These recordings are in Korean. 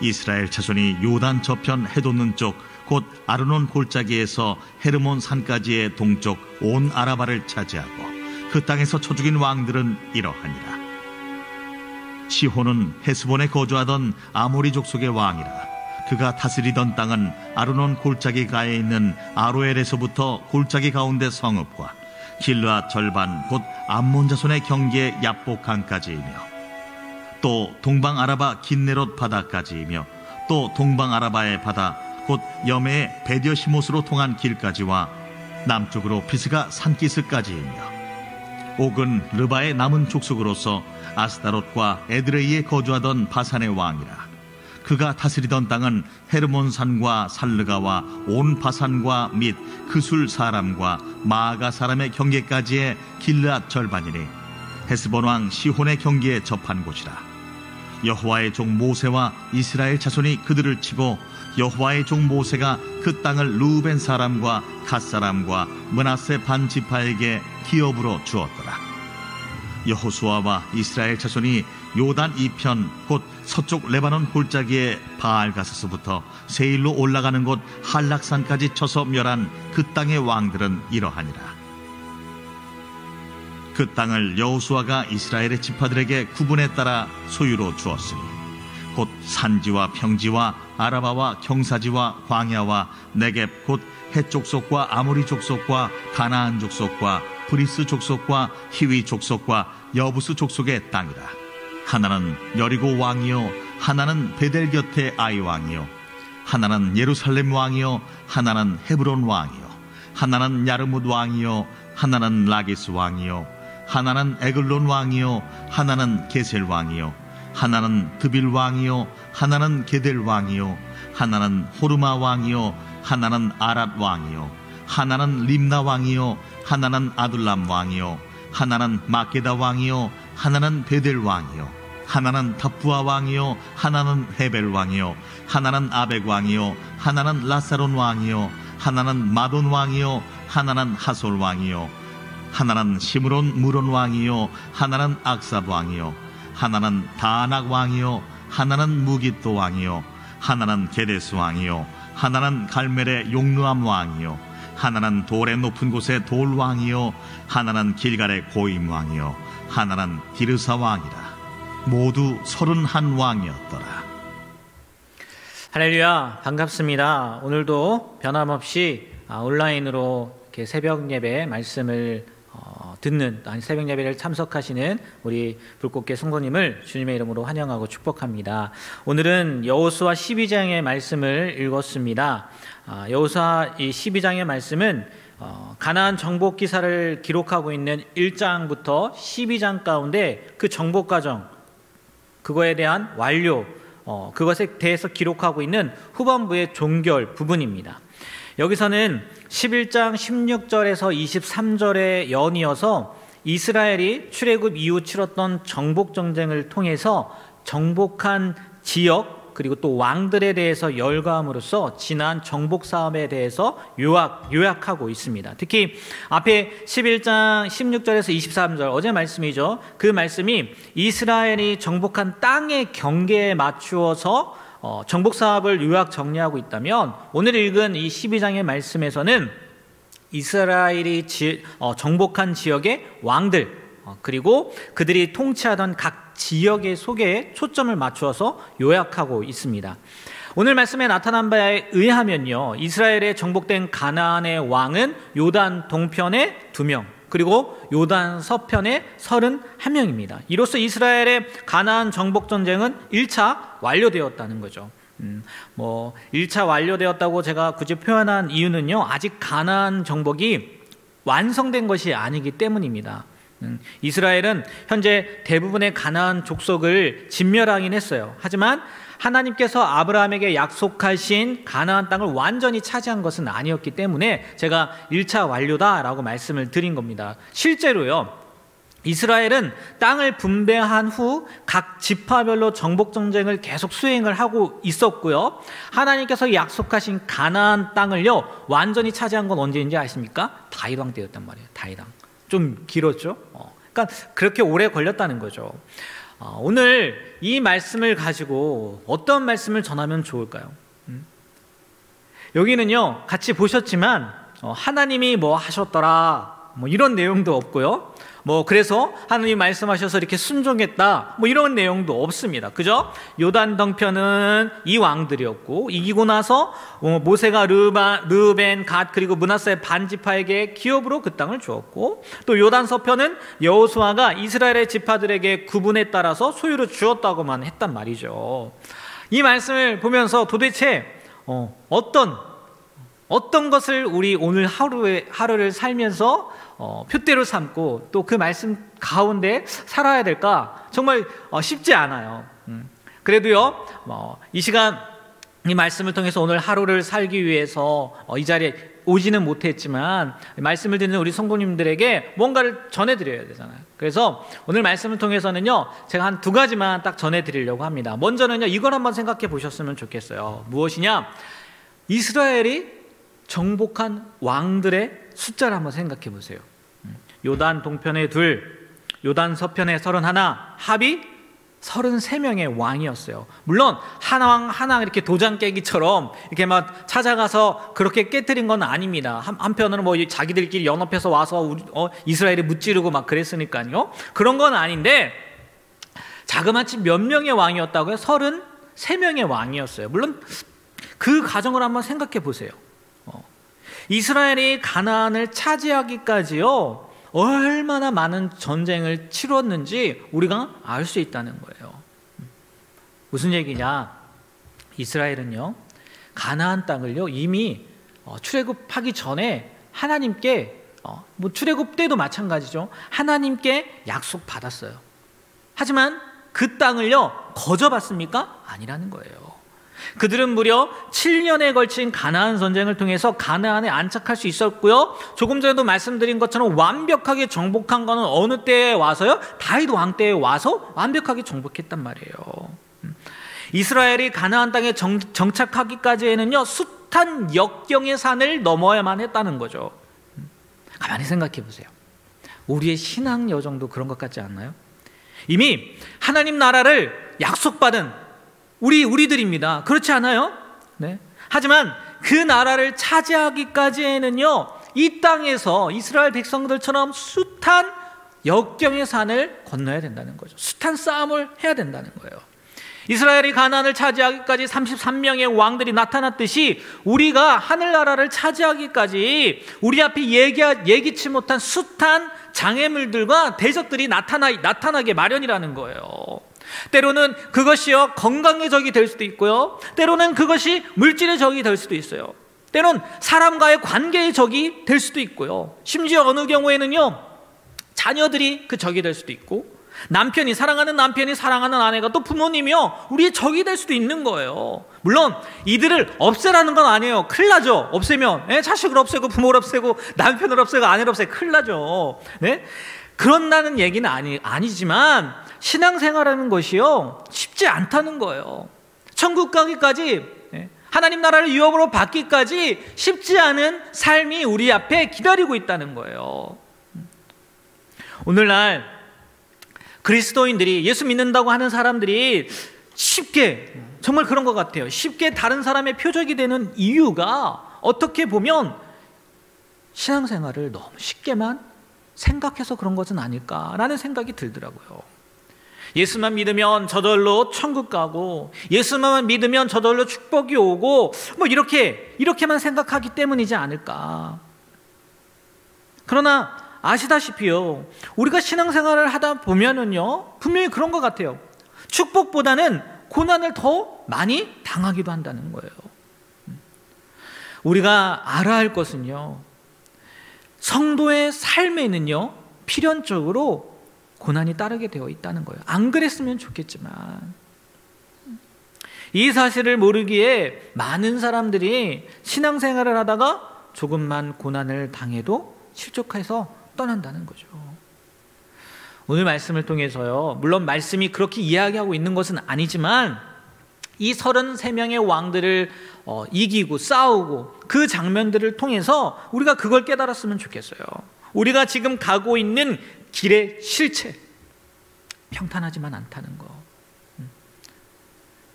이스라엘 자손이 요단 저편 해돋는 쪽 곧 아르논 골짜기에서 헤르몬 산까지의 동쪽 온 아라바를 차지하고 그 땅에서 쳐 죽인 왕들은 이러하니라. 시혼은 헤스본에 거주하던 아모리 족속의 왕이라. 그가 다스리던 땅은 아르논 골짜기 가에 있는 아로엘에서부터 골짜기 가운데 성읍과 길르앗 절반 곧 암몬 자손의 경계 야복 강까지이며 또 동방 아라바 긴네롯 바다까지이며 또 동방 아라바의 바다 곧 여메의 베디어시못으로 통한 길까지와 남쪽으로 피스가 산기스까지이며 옥은 르바의 남은 족속으로서 아스다롯과 에드레이에 거주하던 바산의 왕이라. 그가 다스리던 땅은 헤르몬 산과 살르가와 온 바산과 및 그술 사람과 마아가 사람의 경계까지의 길르앗 절반이니 헤스본 왕 시혼의 경계에 접한 곳이라. 여호와의 종 모세와 이스라엘 자손이 그들을 치고 여호와의 종 모세가 그 땅을 루벤 사람과 갓 사람과 므낫세 반 지파에게 기업으로 주었더라. 여호수아와 이스라엘 자손이 요단 이편 곧 서쪽 레바논 골짜기의 바알가스서부터 세일로 올라가는 곳 한락산까지 쳐서 멸한 그 땅의 왕들은 이러하니라. 그 땅을 여호수아가 이스라엘의 지파들에게 구분에 따라 소유로 주었으니 곧 산지와 평지와 아라바와 경사지와 광야와 네겝 곧 헷 족속과 아모리 족속과 가나안 족속과 브리스 족속과 히위 족속과 여부스 족속의 땅이라. 하나는 여리고 왕이요 하나는 베델 곁의 아이 왕이요 하나는 예루살렘 왕이요 하나는 헤브론 왕이요 하나는 야르뭇 왕이요 하나는 라기스 왕이요 하나는 에글론 왕이요 하나는 게셀 왕이요 하나는 드빌 왕이요 하나는 게델 왕이요 하나는 호르마 왕이요 하나는 아랏 왕이요 하나는 림나 왕이요 하나는 아둘람 왕이요 하나는 마게다 왕이요 하나는 베델 왕이요 하나는 답부아 왕이요 하나는 헤벨 왕이요 하나는 아벡 왕이요 하나는 라사론 왕이요 하나는 마돈 왕이요 하나는 하솔 왕이요 하나는 시므론 무론 왕이요 하나는 악삽 왕이요 하나는 다낙 왕이요 하나는 무깃도 왕이요 하나는 게데스 왕이요 하나는 갈멜의 용르암 왕이요 하나는 돌의 높은 곳의 돌 왕이요 하나는 길갈의 고임 왕이요 하나는 디르사 왕이라. 모두 31 왕이었더라. 할렐루야, 반갑습니다. 오늘도 변함없이 온라인으로 이렇게 새벽 예배 말씀을 듣는, 새벽 예배를 참석하시는 우리 불꽃계 성도님을 주님의 이름으로 환영하고 축복합니다. 오늘은 여호수아 12장의 말씀을 읽었습니다. 여호수아 이 12장의 말씀은 가나안 정복 기사를 기록하고 있는 1장부터 12장 가운데 그 정복 과정, 그거에 대한 완료, 그것에 대해서 기록하고 있는 후반부의 종결 부분입니다. 여기서는 11장 16절에서 23절에 연이어서 이스라엘이 출애굽 이후 치렀던 정복 전쟁을 통해서 정복한 지역 그리고 또 왕들에 대해서 열거함으로써 지난 정복 사업에 대해서 요약하고 있습니다. 특히 앞에 11장 16절에서 23절 어제 말씀이죠. 그 말씀이 이스라엘이 정복한 땅의 경계에 맞추어서 정복 사업을 요약 정리하고 있다면 오늘 읽은 이 12장의 말씀에서는 이스라엘이 정복한 지역의 왕들 그리고 그들이 통치하던 각 지역의 소개에 초점을 맞추어서 요약하고 있습니다. 오늘 말씀에 나타난 바에 의하면요, 이스라엘에 정복된 가나안의 왕은 요단 동편에 2명 그리고 요단 서편에 31명입니다. 이로써 이스라엘의 가나안 정복 전쟁은 1차 완료되었다는 거죠. 1차 완료되었다고 제가 굳이 표현한 이유는요, 아직 가나안 정복이 완성된 것이 아니기 때문입니다. 이스라엘은 현재 대부분의 가나안 족속을 진멸하긴 했어요. 하지만 하나님께서 아브라함에게 약속하신 가나안 땅을 완전히 차지한 것은 아니었기 때문에 제가 1차 완료다라고 말씀을 드린 겁니다. 실제로요, 이스라엘은 땅을 분배한 후 각 지파별로 정복 전쟁을 계속 수행을 하고 있었고요. 하나님께서 약속하신 가나안 땅을요 완전히 차지한 건 언제인지 아십니까? 다윗 왕 때였단 말이에요. 다윗 왕. 좀 길었죠. 그러니까 그렇게 오래 걸렸다는 거죠. 오늘 이 말씀을 가지고 어떤 말씀을 전하면 좋을까요? 여기는요, 같이 보셨지만 하나님이 뭐 하셨더라 뭐 이런 내용도 없고요, 그래서 하나님이 말씀하셔서 이렇게 순종했다 뭐 이런 내용도 없습니다. 그죠? 요단 덩편은 이 왕들이었고, 이기고 나서 모세가 르벤, 갓 그리고 므낫세 반지파에게 기업으로 그 땅을 주었고, 또 요단 서편은 여호수아가 이스라엘의 지파들에게 구분에 따라서 소유를 주었다고만 했단 말이죠. 이 말씀을 보면서 도대체 어떤 것을 우리 오늘 하루를 살면서 표대로 삼고 또 그 말씀 가운데 살아야 될까? 정말 쉽지 않아요. 그래도요, 이 시간 이 말씀을 통해서 오늘 하루를 살기 위해서 이 자리에 오지는 못했지만 말씀을 듣는 우리 성도님들에게 뭔가를 전해드려야 되잖아요. 그래서 오늘 말씀을 통해서는요, 제가 한 2가지만 딱 전해드리려고 합니다. 먼저는요, 이걸 한번 생각해 보셨으면 좋겠어요. 무엇이냐? 이스라엘이 정복한 왕들의 숫자를 한번 생각해 보세요. 요단 동편에 2, 요단 서편에 31, 합이 33명의 왕이었어요. 물론 하나왕 이렇게 도장 깨기처럼 이렇게 막 찾아가서 그렇게 깨뜨린 건 아닙니다. 한편으로 뭐 자기들끼리 연합해서 와서 이스라엘이 무찌르고 막 그랬으니까요. 그런 건 아닌데, 자그마치 몇 명의 왕이었다고요? 33명의 왕이었어요. 물론 그 과정을 한번 생각해 보세요. 이스라엘이 가나안을 차지하기까지요, 얼마나 많은 전쟁을 치렀는지 우리가 알 수 있다는 거예요. 무슨 얘기냐? 이스라엘은요, 가나안 땅을요, 이미 출애굽하기 전에 하나님께, 출애굽 때도 마찬가지죠, 하나님께 약속받았어요. 하지만 그 땅을요, 거저받습니까? 아니라는 거예요. 그들은 무려 7년에 걸친 가나안 전쟁을 통해서 가나안에 안착할 수 있었고요, 조금 전에도 말씀드린 것처럼 완벽하게 정복한 거는 어느 때에 와서요? 다윗 왕 때에 와서 완벽하게 정복했단 말이에요. 이스라엘이 가나안 땅에 정착하기까지에는요, 숱한 역경의 산을 넘어야만 했다는 거죠. 가만히 생각해 보세요. 우리의 신앙 여정도 그런 것 같지 않나요? 이미 하나님 나라를 약속받은 우리들입니다. 그렇지 않아요? 네. 하지만 그 나라를 차지하기까지에는요, 이 땅에서 이스라엘 백성들처럼 숱한 역경의 산을 건너야 된다는 거죠. 숱한 싸움을 해야 된다는 거예요. 이스라엘이 가나안을 차지하기까지 33명의 왕들이 나타났듯이 우리가 하늘나라를 차지하기까지 우리 앞에 예기치 못한 숱한 장애물들과 대적들이 나타나게 마련이라는 거예요. 때로는 그것이요, 건강의 적이 될 수도 있고요, 때로는 그것이 물질의 적이 될 수도 있어요. 때로는 사람과의 관계의 적이 될 수도 있고요, 심지어 어느 경우에는요, 자녀들이 그 적이 될 수도 있고, 사랑하는 남편이 사랑하는 아내가 또 부모님이요, 우리의 적이 될 수도 있는 거예요. 물론 이들을 없애라는 건 아니에요. 큰일 나죠. 없애면 자식을 없애고 부모를 없애고 남편을 없애고 아내를 없애고 큰일 나죠. 네? 그런다는 얘기는 아니지만 신앙생활하는 것이요, 쉽지 않다는 거예요. 천국 가기까지, 하나님 나라를 유업으로 받기까지 쉽지 않은 삶이 우리 앞에 기다리고 있다는 거예요. 오늘날 그리스도인들이, 예수 믿는다고 하는 사람들이 쉽게, 정말 그런 것 같아요, 쉽게 다른 사람의 표적이 되는 이유가 어떻게 보면 신앙생활을 너무 쉽게만 생각해서 그런 것은 아닐까라는 생각이 들더라고요. 예수만 믿으면 저절로 천국 가고, 예수만 믿으면 저절로 축복이 오고, 이렇게만 생각하기 때문이지 않을까. 그러나 아시다시피요, 우리가 신앙생활을 하다 보면은요, 분명히 그런 것 같아요. 축복보다는 고난을 더 많이 당하기도 한다는 거예요. 우리가 알아야 할 것은요, 성도의 삶에는요, 필연적으로 고난이 따르게 되어 있다는 거예요. 안 그랬으면 좋겠지만, 이 사실을 모르기에 많은 사람들이 신앙생활을 하다가 조금만 고난을 당해도 실족해서 떠난다는 거죠. 오늘 말씀을 통해서요, 물론 말씀이 그렇게 이야기하고 있는 것은 아니지만 이 33명의 왕들을 이기고 싸우고 그 장면들을 통해서 우리가 그걸 깨달았으면 좋겠어요. 우리가 지금 가고 있는 길의 실체, 평탄하지만 않다는 거.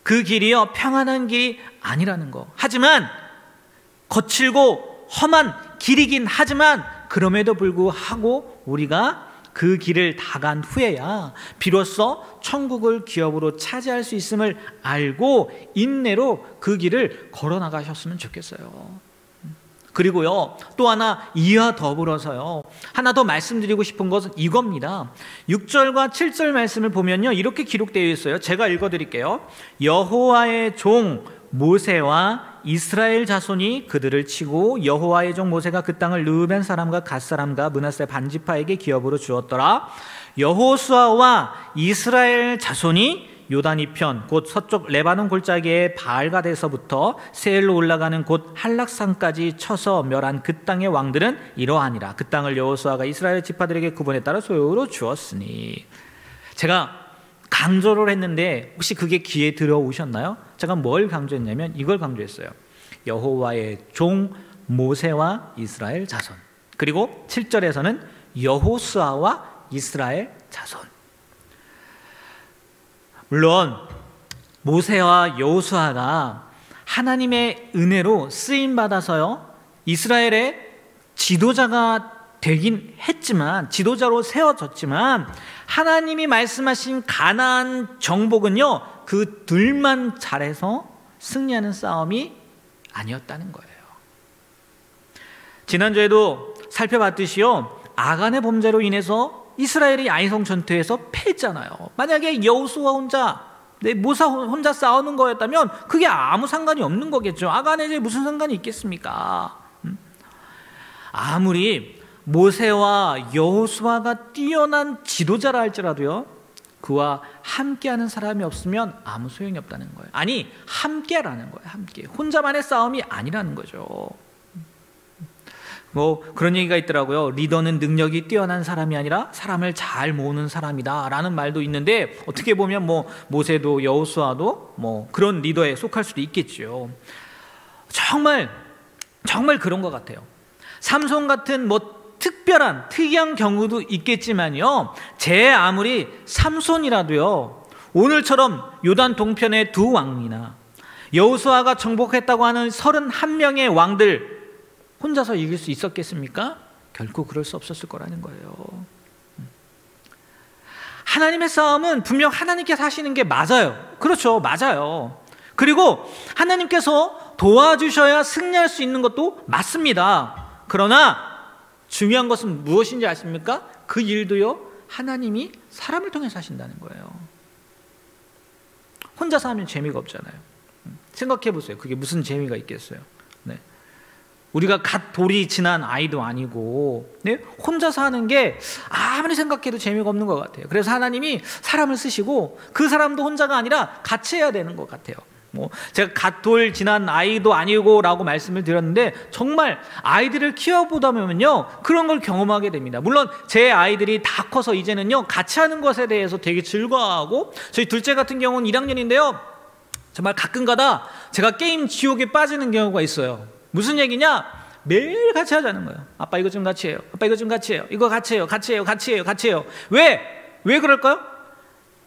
그 길이요 평안한 길이 아니라는 거. 하지만 거칠고 험한 길이긴 하지만 그럼에도 불구하고 우리가 그 길을 다 간 후에야 비로소 천국을 기업으로 차지할 수 있음을 알고 인내로 그 길을 걸어 나가셨으면 좋겠어요. 그리고요 또 하나 이와 더불어서요 하나 더 말씀드리고 싶은 것은 이겁니다. 6절과 7절 말씀을 보면요 이렇게 기록되어 있어요. 제가 읽어드릴게요. 여호와의 종 모세와 이스라엘 자손이 그들을 치고 여호와의 종 모세가 그 땅을 르우벤 사람과 갓 사람과 므낫세 반지파에게 기업으로 주었더라. 여호수아와 이스라엘 자손이 요단 이편 곧 서쪽 레바논 골짜기의 바알가데서부터 세일로 올라가는 곧 한락산까지 쳐서 멸한 그 땅의 왕들은 이러하니라. 그 땅을 여호수아가 이스라엘 지파들에게 구분에 따라 소유로 주었으니. 제가 강조를 했는데 혹시 그게 귀에 들어오셨나요? 제가 뭘 강조했냐면 이걸 강조했어요. 여호와의 종 모세와 이스라엘 자손. 그리고 7절에서는 여호수아와 이스라엘 자손. 물론 모세와 여호수아가 하나님의 은혜로 쓰임받아서요 이스라엘의 지도자가 되긴 했지만 지도자로 세워졌지만 하나님이 말씀하신 가나안 정복은요 그 둘만 잘해서 승리하는 싸움이 아니었다는 거예요. 지난주에도 살펴봤듯이요 아간의 범죄로 인해서 이스라엘이 아이성 전투에서 패했잖아요. 만약에 여호수아 혼자 모세 혼자 싸우는 거였다면 그게 아무 상관이 없는 거겠죠. 아간에 무슨 상관이 있겠습니까? 아무리 모세와 여호수아가 뛰어난 지도자라 할지라도요 그와 함께하는 사람이 없으면 아무 소용이 없다는 거예요. 아니 함께라는 거예요. 함께. 혼자만의 싸움이 아니라는 거죠. 뭐 그런 얘기가 있더라고요. 리더는 능력이 뛰어난 사람이 아니라 사람을 잘 모으는 사람이다 라는 말도 있는데 어떻게 보면 뭐 모세도 여호수아도 뭐 그런 리더에 속할 수도 있겠죠. 정말 그런 것 같아요. 삼손 같은 뭐 특이한 경우도 있겠지만요 제 아무리 삼손이라도요 오늘처럼 요단 동편의 두 왕이나 여호수아가 정복했다고 하는 31명의 왕들 혼자서 이길 수 있었겠습니까? 결코 그럴 수 없었을 거라는 거예요. 하나님의 싸움은 분명 하나님께서 하시는 게 맞아요. 그렇죠, 맞아요. 그리고 하나님께서 도와주셔야 승리할 수 있는 것도 맞습니다. 그러나 중요한 것은 무엇인지 아십니까? 그 일도요 하나님이 사람을 통해서 하신다는 거예요. 혼자서 하면 재미가 없잖아요. 생각해 보세요. 그게 무슨 재미가 있겠어요? 네. 우리가 갓 돌이 지난 아이도 아니고 혼자서 하는 게 아무리 생각해도 재미가 없는 것 같아요. 그래서 하나님이 사람을 쓰시고 그 사람도 혼자가 아니라 같이 해야 되는 것 같아요. 뭐 제가 갓 돌 지난 아이도 아니고 라고 말씀을 드렸는데 정말 아이들을 키워보다 보면요 그런 걸 경험하게 됩니다. 물론 제 아이들이 다 커서 이제는요 같이 하는 것에 대해서 되게 즐거워하고 저희 둘째 같은 경우는 1학년인데요 정말 가끔가다 제가 게임 지옥에 빠지는 경우가 있어요. 무슨 얘기냐? 매일 같이 하자는 거예요. 아빠 이거 좀 같이 해요. 아빠 이거 좀 같이 해요. 이거 같이 해요. 같이 해요. 같이 해요. 같이 해요. 왜 그럴까요?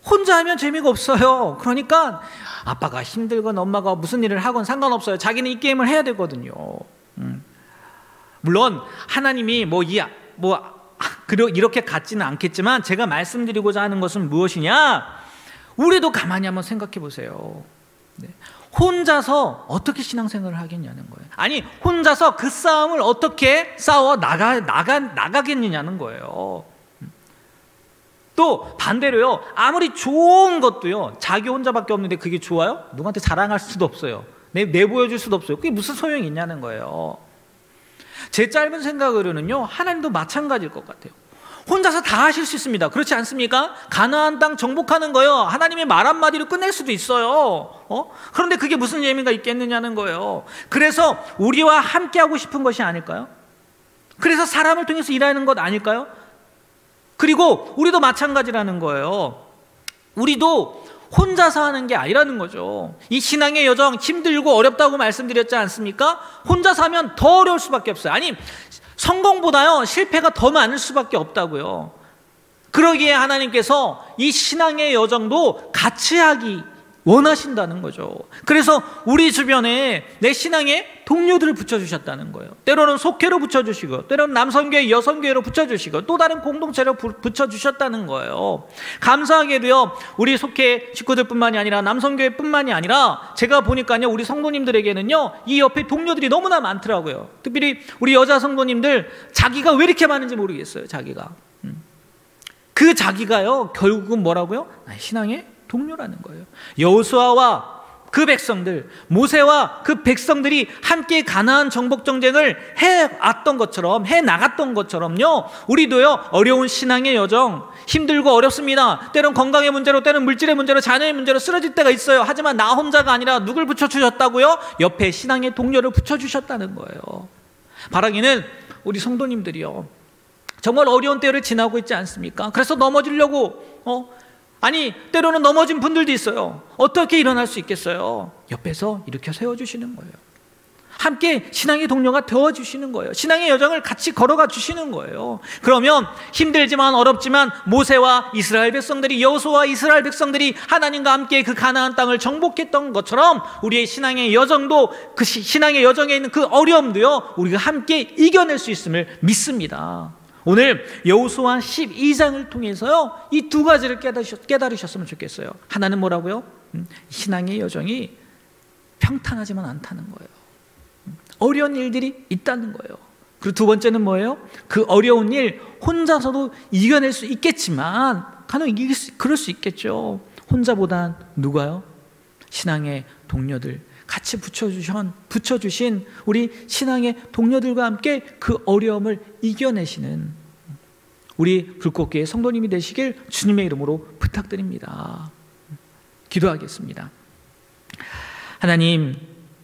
혼자 하면 재미가 없어요. 그러니까 아빠가 힘들건 엄마가 무슨 일을 하건 상관없어요. 자기는 이 게임을 해야 되거든요. 물론 하나님이 이렇게 같지는 않겠지만 제가 말씀드리고자 하는 것은 무엇이냐? 우리도 가만히 한번 생각해 보세요. 네. 혼자서 어떻게 신앙생활을 하겠냐는 거예요. 아니 혼자서 그 싸움을 어떻게 싸워 나가겠느냐는 거예요. 또 반대로요 아무리 좋은 것도요 자기 혼자밖에 없는데 그게 좋아요? 누구한테 자랑할 수도 없어요. 내보여줄 수도 없어요. 그게 무슨 소용이 있냐는 거예요. 제 짧은 생각으로는요 하나님도 마찬가지일 것 같아요. 혼자서 다 하실 수 있습니다. 그렇지 않습니까? 가나안 땅 정복하는 거요 하나님의 말 한마디로 끝낼 수도 있어요. 그런데 그게 무슨 재미가 있겠느냐는 거예요. 그래서 우리와 함께 하고 싶은 것이 아닐까요? 그래서 사람을 통해서 일하는 것 아닐까요? 그리고 우리도 마찬가지라는 거예요. 우리도 혼자서 하는 게 아니라는 거죠. 이 신앙의 여정 힘들고 어렵다고 말씀드렸지 않습니까? 혼자서 하면 더 어려울 수밖에 없어요. 아니 성공보다요 실패가 더 많을 수밖에 없다고요. 그러기에 하나님께서 이 신앙의 여정도 같이 하기 원하신다는 거죠. 그래서 우리 주변에 내 신앙의 동료들을 붙여주셨다는 거예요. 때로는 속회로 붙여주시고, 때로는 남성교회, 여성교회로 붙여주시고, 또 다른 공동체로 붙여주셨다는 거예요. 감사하게도요, 우리 속회 식구들뿐만이 아니라 남성교회뿐만이 아니라 제가 보니까요, 우리 성도님들에게는요, 이 옆에 동료들이 너무나 많더라고요. 특별히 우리 여자 성도님들, 자기가 왜 이렇게 많은지 모르겠어요. 자기가. 그 자기가요, 결국은 뭐라고요? 신앙의 동료라는 거예요. 여호수아와 그 백성들, 모세와 그 백성들이 함께 가나안 정복 전쟁을 해왔던 것처럼, 해 나갔던 것처럼요, 우리도요, 어려운 신앙의 여정, 힘들고 어렵습니다. 때론 건강의 문제로, 때론 물질의 문제로, 자녀의 문제로 쓰러질 때가 있어요. 하지만 나 혼자가 아니라 누굴 붙여주셨다고요? 옆에 신앙의 동료를 붙여주셨다는 거예요. 바라기는 우리 성도님들이요, 정말 어려운 때를 지나고 있지 않습니까? 그래서 넘어지려고 때로는 넘어진 분들도 있어요. 어떻게 일어날 수 있겠어요? 옆에서 일으켜 세워주시는 거예요. 함께 신앙의 동료가 되어주시는 거예요. 신앙의 여정을 같이 걸어가 주시는 거예요. 그러면 힘들지만 어렵지만 모세와 이스라엘 백성들이, 여호수아와 이스라엘 백성들이 하나님과 함께 그 가나안 땅을 정복했던 것처럼 우리의 신앙의 여정도, 그 신앙의 여정에 있는 그 어려움도요, 우리가 함께 이겨낼 수 있음을 믿습니다. 오늘 여호수아 12장을 통해서요, 이 두 가지를 깨달으셨으면 좋겠어요. 하나는 뭐라고요? 신앙의 여정이 평탄하지만 않다는 거예요. 어려운 일들이 있다는 거예요. 그리고 두 번째는 뭐예요? 그 어려운 일 혼자서도 이겨낼 수 있겠지만, 간혹 그럴 수 있겠죠. 혼자보단 누가요? 신앙의 동료들, 같이 붙여주신 우리 신앙의 동료들과 함께 그 어려움을 이겨내시는 우리 불꽃교회 성도님이 되시길 주님의 이름으로 부탁드립니다. 기도하겠습니다. 하나님,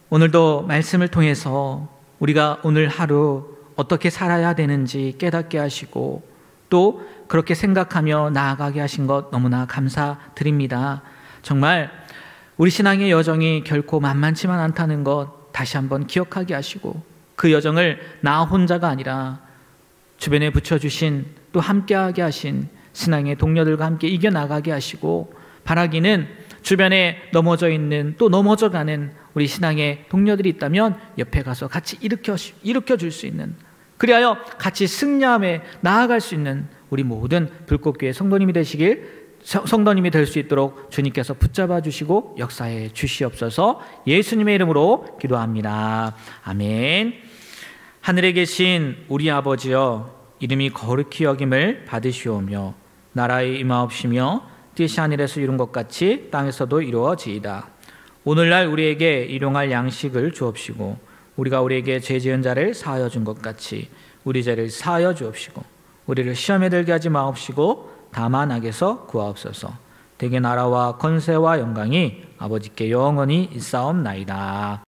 오늘도 말씀을 통해서 우리가 오늘 하루 어떻게 살아야 되는지 깨닫게 하시고, 또 그렇게 생각하며 나아가게 하신 것 너무나 감사드립니다. 정말 우리 신앙의 여정이 결코 만만치만 않다는 것 다시 한번 기억하게 하시고, 그 여정을 나 혼자가 아니라 주변에 붙여주신, 또 함께하게 하신 신앙의 동료들과 함께 이겨나가게 하시고, 바라기는 주변에 넘어져 있는, 또 넘어져가는 우리 신앙의 동료들이 있다면 옆에 가서 같이 일으켜 줄 수 있는, 그리하여 같이 승리함에 나아갈 수 있는 우리 모든 불꽃교회 성도님이 될 수 있도록 주님께서 붙잡아 주시고 역사해 주시옵소서. 예수님의 이름으로 기도합니다. 아멘. 하늘에 계신 우리 아버지여, 이름이 거룩히 여김을 받으시오며 나라의 임하옵시며 뜻이 하늘에서 이룬 것 같이 땅에서도 이루어지이다. 오늘날 우리에게 일용할 양식을 주옵시고, 우리가 우리에게 죄 지은 자를 사하여 준 것 같이 우리 죄를 사하여 주옵시고, 우리를 시험에 들게 하지 마옵시고 다만 악에서 구하옵소서. 대개 나라와 권세와 영광이 아버지께 영원히 있사옵나이다.